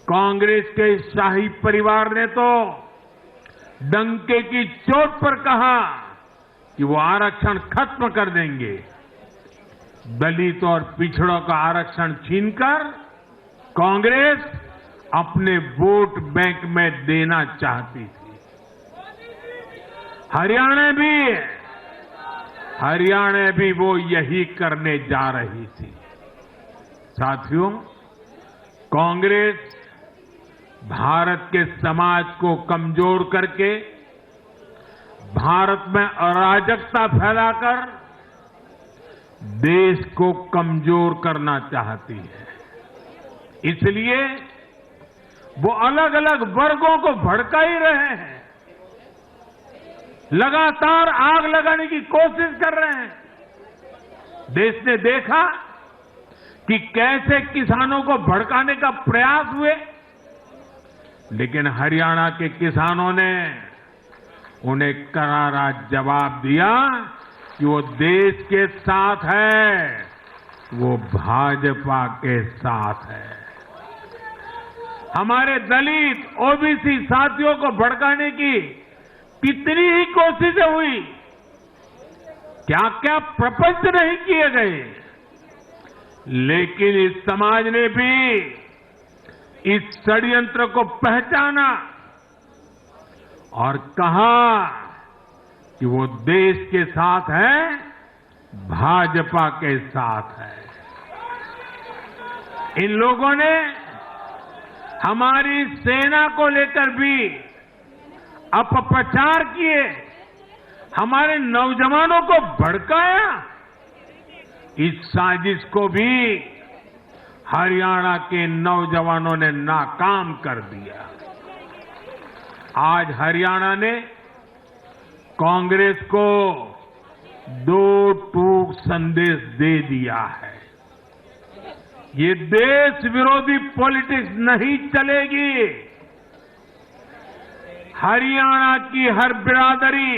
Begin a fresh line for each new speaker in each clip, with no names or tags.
कांग्रेस के शाही परिवार ने तो डंके की चोट पर कहा कि वो आरक्षण खत्म कर देंगे। दलित और पिछड़ों का आरक्षण छीनकर कांग्रेस अपने वोट बैंक में देना चाहती थी। हरियाणा भी वो यही करने जा रही थी। साथियों, कांग्रेस भारत के समाज को कमजोर करके, भारत में अराजकता फैलाकर देश को कमजोर करना चाहती है। इसलिए वो अलग अलग वर्गों को भड़का ही रहे हैं, लगातार आग लगाने की कोशिश कर रहे हैं। देश ने देखा कि कैसे किसानों को भड़काने का प्रयास हुए, लेकिन हरियाणा के किसानों ने उन्हें करारा जवाब दिया कि वो देश के साथ है, वो भाजपा के साथ है। हमारे दलित ओबीसी साथियों को भड़काने की कितनी ही कोशिशें हुई, क्या क्या प्रपंच नहीं किए गए, लेकिन इस समाज ने भी इस षड्यंत्र को पहचाना और कहा कि वो देश के साथ है, भाजपा के साथ है। इन लोगों ने हमारी सेना को लेकर भी अपप्रचार किए, हमारे नौजवानों को भड़काया। इस साजिश को भी हरियाणा के नौजवानों ने नाकाम कर दिया। आज हरियाणा ने कांग्रेस को दो टूक संदेश दे दिया है। ये देश विरोधी पॉलिटिक्स नहीं चलेगी। हरियाणा की हर बिरादरी,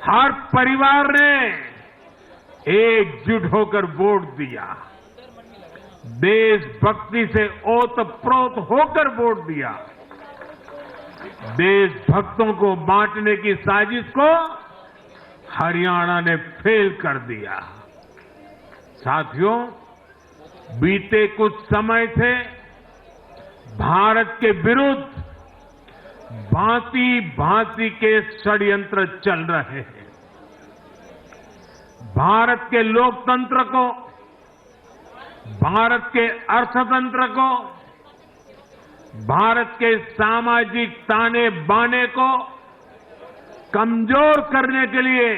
हर परिवार ने एकजुट होकर वोट दिया, देशभक्ति से ओतप्रोत होकर वोट दिया। देशभक्तों को बांटने की साजिश को हरियाणा ने फेल कर दिया। साथियों, बीते कुछ समय से भारत के विरुद्ध भांति भांति के षड्यंत्र चल रहे हैं। भारत के लोकतंत्र को, भारत के अर्थतंत्र को, भारत के सामाजिक ताने बाने को कमजोर करने के लिए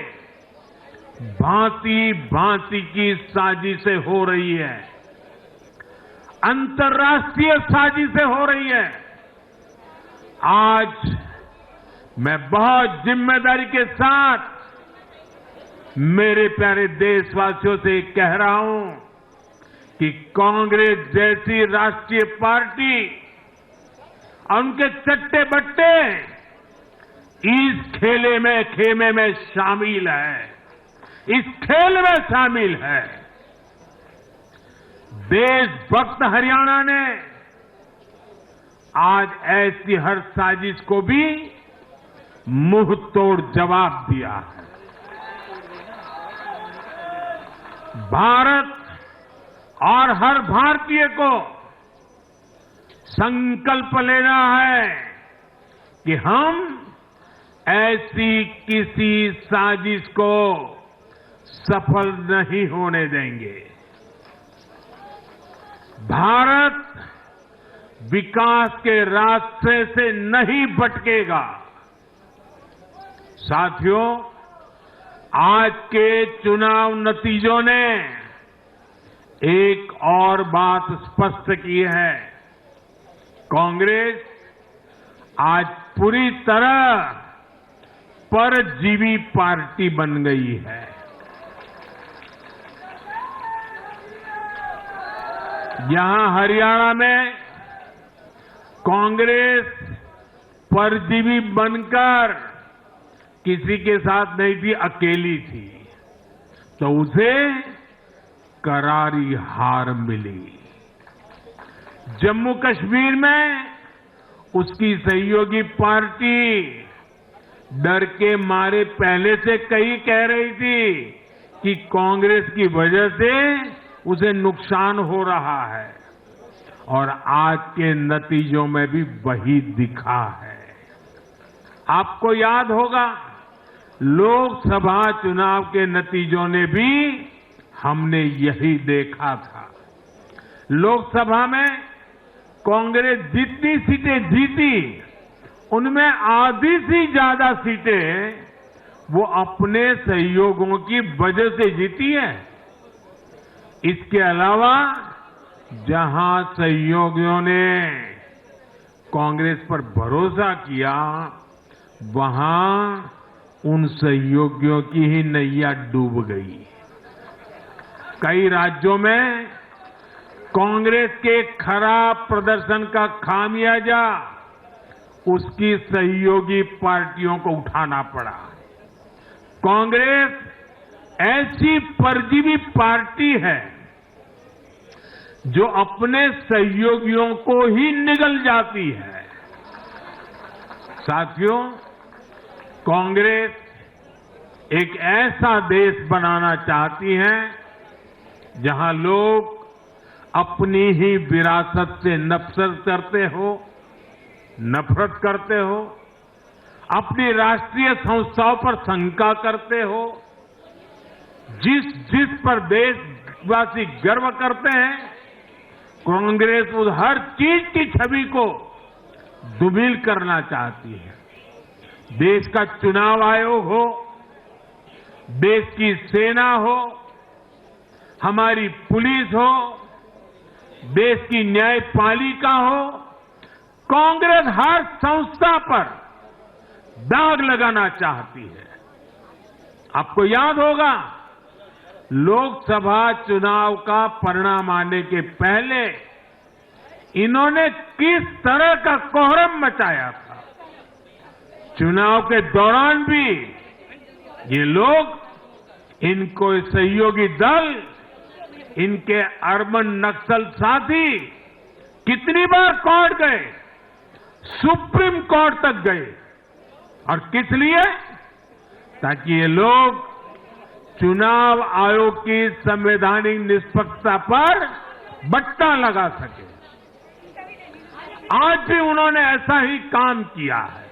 भांति भांति की साजिशें हो रही है, अंतर्राष्ट्रीय साजिशें हो रही है। आज मैं बहुत जिम्मेदारी के साथ मेरे प्यारे देशवासियों से कह रहा हूं कि कांग्रेस जैसी राष्ट्रीय पार्टी और उनके चट्टे बट्टे इस खेमे में शामिल है, इस खेल में शामिल है। देशभक्त हरियाणा ने आज ऐसी हर साजिश को भी मुंह तोड़ जवाब दिया है। भारत और हर भारतीय को संकल्प लेना है कि हम ऐसी किसी साजिश को सफल नहीं होने देंगे। भारत विकास के रास्ते से नहीं भटकेगा। साथियों, आज के चुनाव नतीजों ने एक और बात स्पष्ट की है। कांग्रेस आज पूरी तरह परजीवी पार्टी बन गई है। यहां हरियाणा में कांग्रेस परजीवी बनकर किसी के साथ नहीं थी, अकेली थी, तो उसे करारी हार मिली। जम्मू कश्मीर में उसकी सहयोगी पार्टी डर के मारे पहले से कई कह रही थी कि कांग्रेस की वजह से उसे नुकसान हो रहा है और आज के नतीजों में भी वही दिखा है। आपको याद होगा लोकसभा चुनाव के नतीजों ने भी हमने यही देखा था। लोकसभा में कांग्रेस जितनी सीटें जीती उनमें आधी से ज्यादा सीटें वो अपने सहयोगियों की वजह से जीती है। इसके अलावा जहां सहयोगियों ने कांग्रेस पर भरोसा किया वहां उन सहयोगियों की ही नैया डूब गई। कई राज्यों में कांग्रेस के खराब प्रदर्शन का खामियाजा उसकी सहयोगी पार्टियों को उठाना पड़ा। कांग्रेस ऐसी परजीवी पार्टी है जो अपने सहयोगियों को ही निगल जाती है। साथियों, कांग्रेस एक ऐसा देश बनाना चाहती है जहां लोग अपनी ही विरासत से नफरत करते हो, अपनी राष्ट्रीय संस्थाओं पर शंका करते हो, जिस पर देशवासी गर्व करते हैं, कांग्रेस उस हर चीज की छवि को धूमिल करना चाहती है। देश का चुनाव आयोग हो, देश की सेना हो, हमारी पुलिस हो, देश की न्यायपालिका हो, कांग्रेस हर संस्था पर दाग लगाना चाहती है। आपको याद होगा लोकसभा चुनाव का परिणाम आने के पहले इन्होंने किस तरह का कोहराम मचाया था। चुनाव के दौरान भी ये लोग, इनको सहयोगी दल, इनके अर्बन नक्सल साथी कितनी बार कोर्ट गए, सुप्रीम कोर्ट तक गए। और किस लिए? ताकि ये लोग चुनाव आयोग की संवैधानिक निष्पक्षता पर बट्टा लगा सके। आज भी उन्होंने ऐसा ही काम किया है।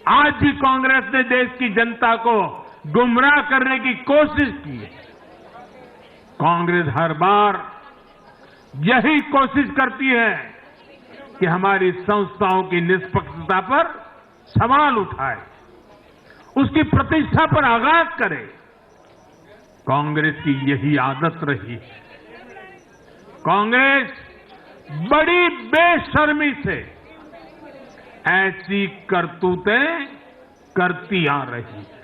आज भी कांग्रेस ने देश की जनता को गुमराह करने की कोशिश की है। कांग्रेस हर बार यही कोशिश करती है कि हमारी संस्थाओं की निष्पक्षता पर सवाल उठाए, उसकी प्रतिष्ठा पर आघात करे। कांग्रेस की यही आदत रही है। कांग्रेस बड़ी बेशर्मी से ऐसी करतूतें करती आ रही है।